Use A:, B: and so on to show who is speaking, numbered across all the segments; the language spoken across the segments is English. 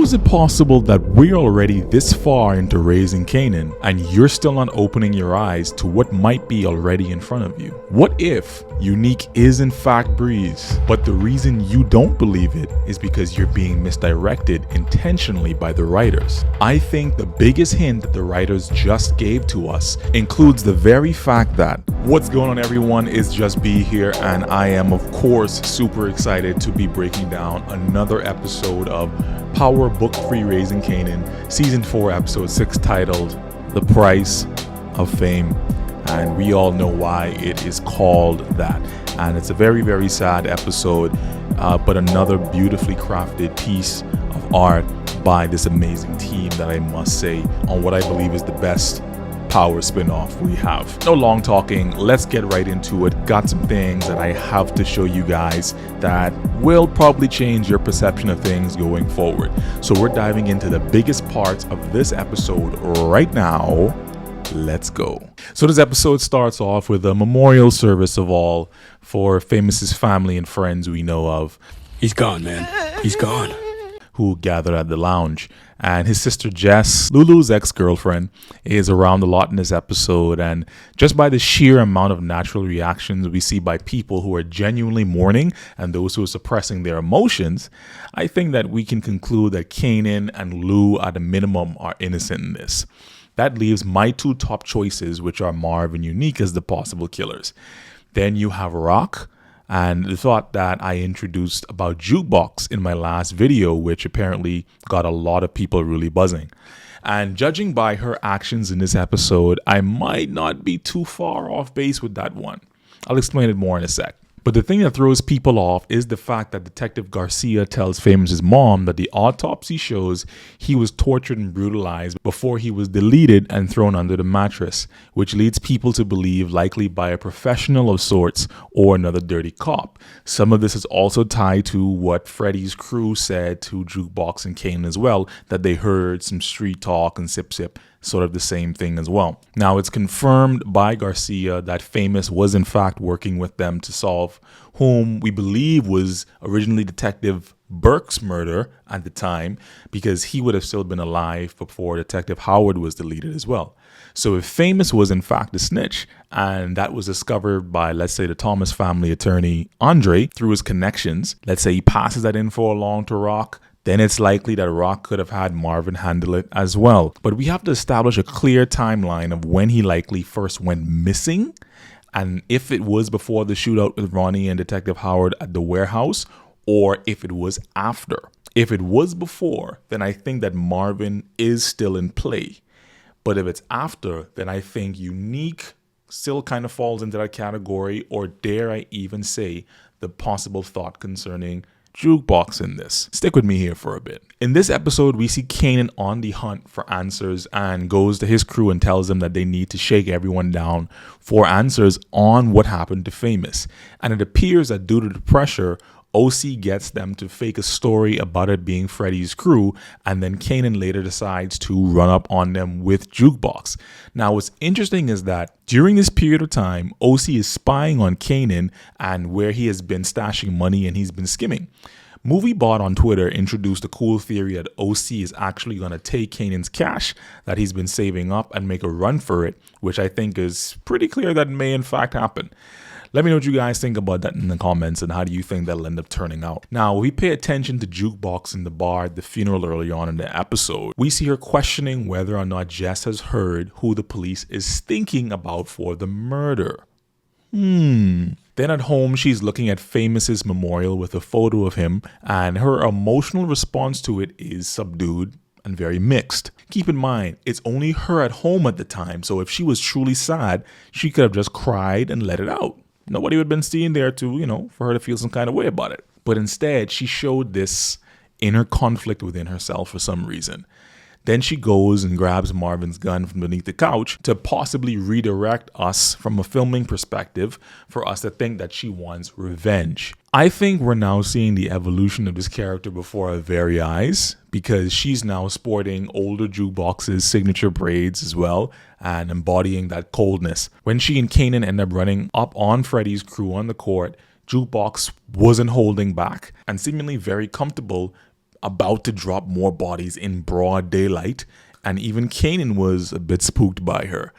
A: is it possible that we're already this far into raising Kanan and you're still not opening your eyes to what might be already in front of you? What if Unique is in fact Breeze, but the reason you don't believe it is because you're being misdirected intentionally by the writers? I think the biggest hint that the writers just gave to us includes the very fact that what's going on, everyone, is Just Be here, and I am of course super excited to be breaking down another episode of Power Book 3 Raising Kanan, Season 4, Episode 6, titled The Price of Fame. And we all know why it is called that. And it's a very, very sad episode, but another beautifully crafted piece of art by this amazing team that I must say on what I believe is the best Power spin-off we have. No long talking, let's get right into it. Got some things that I have to show you guys that will probably change your perception of things going forward. So we're diving into the biggest parts of this episode right now. Let's go. So this episode starts off with a memorial service of all for Famous's family and friends we know of.
B: He's gone, man. He's gone.
A: Who gathered at the lounge. And his sister Jess, Lulu's ex-girlfriend, is around a lot in this episode. And just by the sheer amount of natural reactions we see by people who are genuinely mourning and those who are suppressing their emotions, I think that we can conclude that Kanan and Lou at a minimum are innocent in this. That leaves my two top choices, which are Marv and Unique, as the possible killers. Then you have Rock, and the thought that I introduced about Jukebox in my last video, which apparently got a lot of people really buzzing. And judging by her actions in this episode, I might not be too far off base with that one. I'll explain it more in a sec. But the thing that throws people off is the fact that Detective Garcia tells Famous's mom that the autopsy shows he was tortured and brutalized before he was deleted and thrown under the mattress, which leads people to believe likely by a professional of sorts or another dirty cop. Some of this is also tied to what Freddy's crew said to Jukebox and Kanan as well, that they heard some street talk and sip, sort of the same thing as well. Now, it's confirmed by Garcia that Famous was in fact working with them to solve whom we believe was originally Detective Burke's murder at the time, because he would have still been alive before Detective Howard was deleted as well. So if Famous was in fact a snitch, and that was discovered by, let's say, the Thomas family attorney Andre through his connections, let's say he passes that info along to Rock, then it's likely that Rock could have had Marvin handle it as well. But we have to establish a clear timeline of when he likely first went missing, and if it was before the shootout with Ronnie and Detective Howard at the warehouse, or if it was after. If it was before, then I think that Marvin is still in play. But if it's after, then I think Unique still kind of falls into that category, or dare I even say the possible thought concerning Jukebox in this. Stick with me here for a bit. In this episode, we see Kanan on the hunt for answers and goes to his crew and tells them that they need to shake everyone down for answers on what happened to Famous. And it appears that due to the pressure, OC gets them to fake a story about it being Freddy's crew, and then Kanan later decides to run up on them with Jukebox. Now, what's interesting is that during this period of time, OC is spying on Kanan and where he has been stashing money and he's been skimming. MovieBot on Twitter introduced a cool theory that OC is actually going to take Kanan's cash that he's been saving up and make a run for it, which I think is pretty clear that may in fact happen. Let me know what you guys think about that in the comments, and how do you think that'll end up turning out. Now, we pay attention to Jukebox in the bar at the funeral early on in the episode. We see her questioning whether or not Jess has heard who the police is thinking about for the murder. Then at home, she's looking at Famous's memorial with a photo of him, and her emotional response to it is subdued and very mixed. Keep in mind, it's only her at home at the time, so if she was truly sad, she could have just cried and let it out. Nobody would have been seen there to, for her to feel some kind of way about it. But instead, she showed this inner conflict within herself for some reason. Then she goes and grabs Marvin's gun from beneath the couch to possibly redirect us from a filming perspective for us to think that she wants revenge. I think we're now seeing the evolution of this character before our very eyes, because she's now sporting older Jukebox's signature braids as well and embodying that coldness. When she and Kanan end up running up on Freddy's crew on the court, Jukebox wasn't holding back and seemingly very comfortable about to drop more bodies in broad daylight, and even Kanan was a bit spooked by her.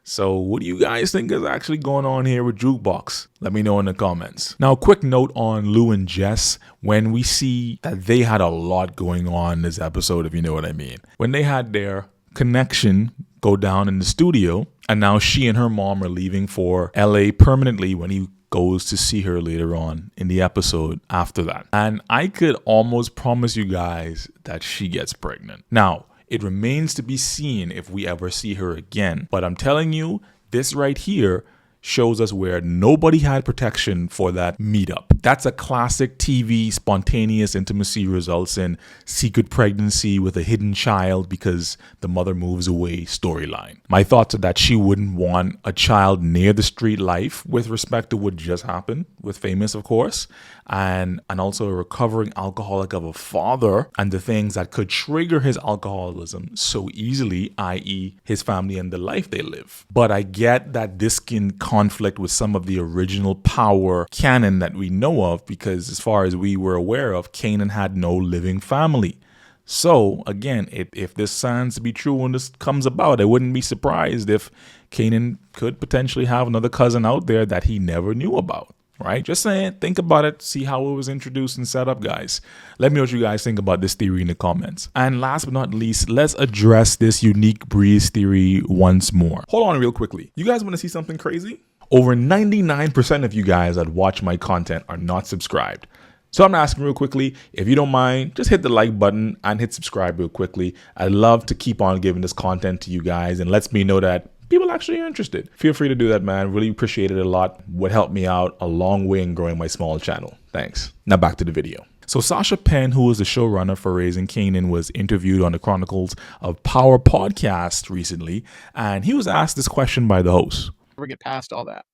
A: So what do you guys think is actually going on here with Jukebox? Let me know in the comments. Now, a quick note on Lou and Jess when we see that they had a lot going on in this episode, if you know what I mean. When they had their connection go down in the studio, and now she and her mom are leaving for LA permanently when he goes to see her later on in the episode after that. And I could almost promise you guys that she gets pregnant. Now, it remains to be seen if we ever see her again. But I'm telling you, this right here shows us where nobody had protection for that meetup. That's a classic TV spontaneous intimacy results in secret pregnancy with a hidden child because the mother moves away storyline. My thoughts are that she wouldn't want a child near the street life with respect to what just happened with Famous, of course, and also a recovering alcoholic of a father and the things that could trigger his alcoholism so easily, i.e. his family and the life they live. But I get that this can conflict with some of the original Power canon that we know of, because as far as we were aware of, Kanan had no living family. So again, if this sounds to be true when this comes about, I wouldn't be surprised if Kanan could potentially have another cousin out there that he never knew about. Right? Just saying, think about it, see how it was introduced and set up, guys. Let me know what you guys think about this theory in the comments. And last but not least, let's address this unique Breeze theory once more. Hold on real quickly. You guys want to see something crazy? Over 99% of you guys that watch my content are not subscribed. So I'm asking real quickly, if you don't mind, just hit the like button and hit subscribe real quickly. I'd love to keep on giving this content to you guys, and lets me know that people actually are interested. Feel free to do that, man. Really appreciate it a lot. Would help me out a long way in growing my small channel. Thanks. Now back to the video. So Sasha Penn, who was the showrunner for Raising Kanan, was interviewed on the Chronicles of Power podcast recently, and he was asked this question by the host.
C: Never get past all that.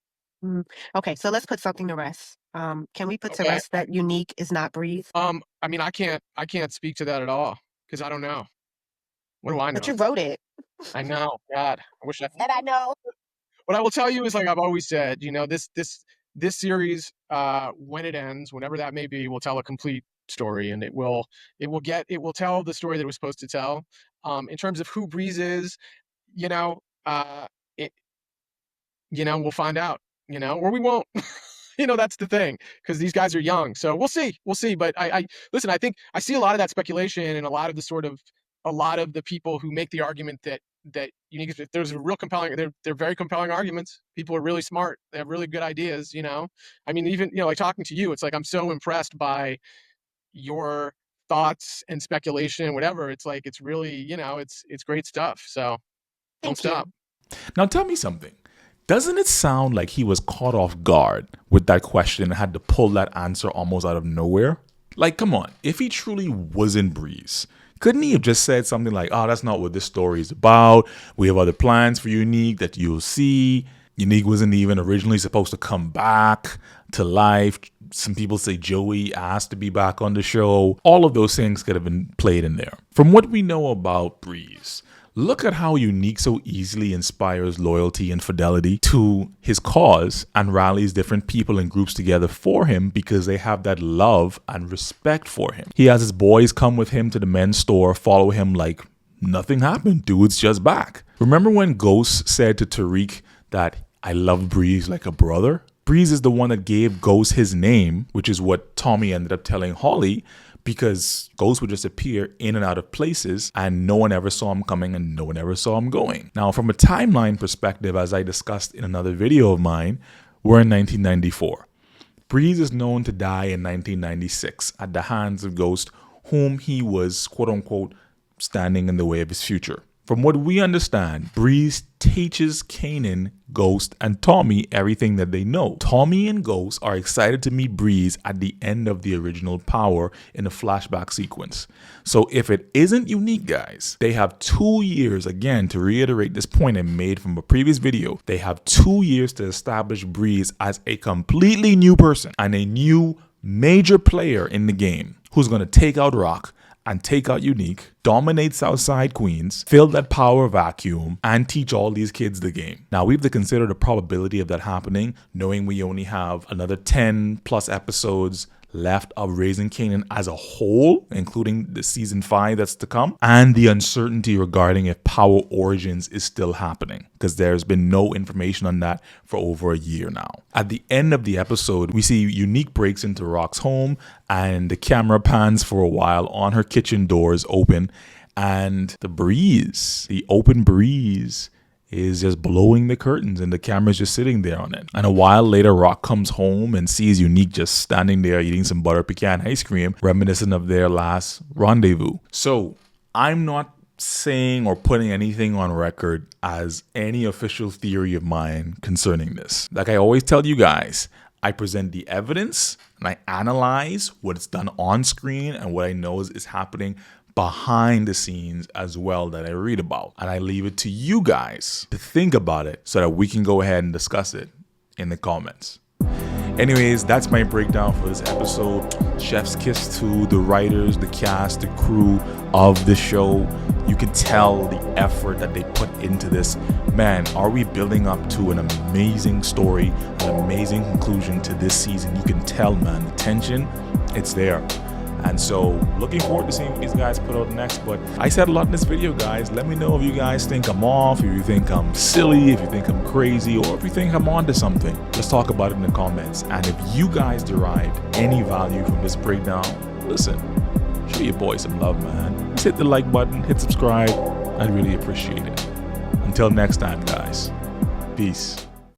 D: Okay, so let's put something to rest. Can we put to rest that Unique is not Breeze?
C: I mean, I can't speak to that at all because I don't know. What do I know?
D: But you wrote it.
C: I know. God, I wish I.
D: And I know.
C: What I will tell you is, like I've always said, you know, this series, when it ends, whenever that may be, will tell a complete story, and it will tell the story that it was supposed to tell. In terms of who Breeze is, we'll find out, or we won't. That's the thing, because these guys are young, so we'll see. But I listen. I think I see a lot of that speculation and a lot of the people who make the argument that Unique, if there's a real compelling, they're very compelling arguments. People are really smart. They have really good ideas. I mean, even like talking to you, it's like I'm so impressed by your thoughts and speculation, whatever. It's like it's really it's great stuff. So don't stop.
A: Now tell me something. Doesn't it sound like he was caught off guard with that question and had to pull that answer almost out of nowhere? Like, come on, if he truly wasn't Breeze, couldn't he have just said something like, oh, that's not what this story is about. We have other plans for Unique that you'll see. Unique wasn't even originally supposed to come back to life. Some people say Joey asked to be back on the show. All of those things could have been played in there. From what we know about Breeze, look at how Unique so easily inspires loyalty and fidelity to his cause and rallies different people and groups together for him because they have that love and respect for him. He has his boys come with him to the men's store, follow him like nothing happened. Dude's just back. Remember when Ghost said to Tariq that I love Breeze like a brother? Breeze is the one that gave Ghost his name, which is what Tommy ended up telling Holly, because Ghost would just appear in and out of places and no one ever saw him coming and no one ever saw him going. Now, from a timeline perspective, as I discussed in another video of mine, we're in 1994. Breeze is known to die in 1996 at the hands of Ghost, whom he was, quote unquote, standing in the way of his future. From what we understand, Breeze teaches Kanan, Ghost, and Tommy everything that they know. Tommy and Ghost are excited to meet Breeze at the end of the original Power in a flashback sequence. So if it isn't Unique, guys, they have 2 years, again, to reiterate this point I made from a previous video, they have 2 years to establish Breeze as a completely new person and a new major player in the game who's going to take out Rock and take out Unique, dominate Southside Queens, fill that power vacuum, and teach all these kids the game. Now, we have to consider the probability of that happening, knowing we only have another 10 plus episodes left of Raising Kanan as a whole, including the season 5 that's to come, and the uncertainty regarding if Power Origins is still happening, because there's been no information on that for over a year now. At the end of the episode, we see Unique breaks into Rock's home, and the camera pans for a while on her kitchen doors open, and the open breeze is just blowing the curtains and the camera's just sitting there on it. And a while later, Rock comes home and sees Unique just standing there eating some butter pecan ice cream, reminiscent of their last rendezvous. So I'm not saying or putting anything on record as any official theory of mine concerning this. Like I always tell you guys, I present the evidence and I analyze what's done on screen and what I know is happening behind the scenes as well that I read about. And I leave it to you guys to think about it so that we can go ahead and discuss it in the comments. Anyways, that's my breakdown for this episode. Chef's kiss to the writers, the cast, the crew of the show. You can tell the effort that they put into this. Man, are we building up to an amazing story, an amazing conclusion to this season? You can tell, man, the tension, it's there. And so looking forward to seeing what these guys put out next. But I said a lot in this video, guys. Let me know if you guys think I'm off, if you think I'm silly, if you think I'm crazy, or if you think I'm onto something. Let's talk about it in the comments. And if you guys derived any value from this breakdown, listen, show your boy some love, man. Just hit the like button, hit subscribe. I'd really appreciate it. Until next time, guys. Peace.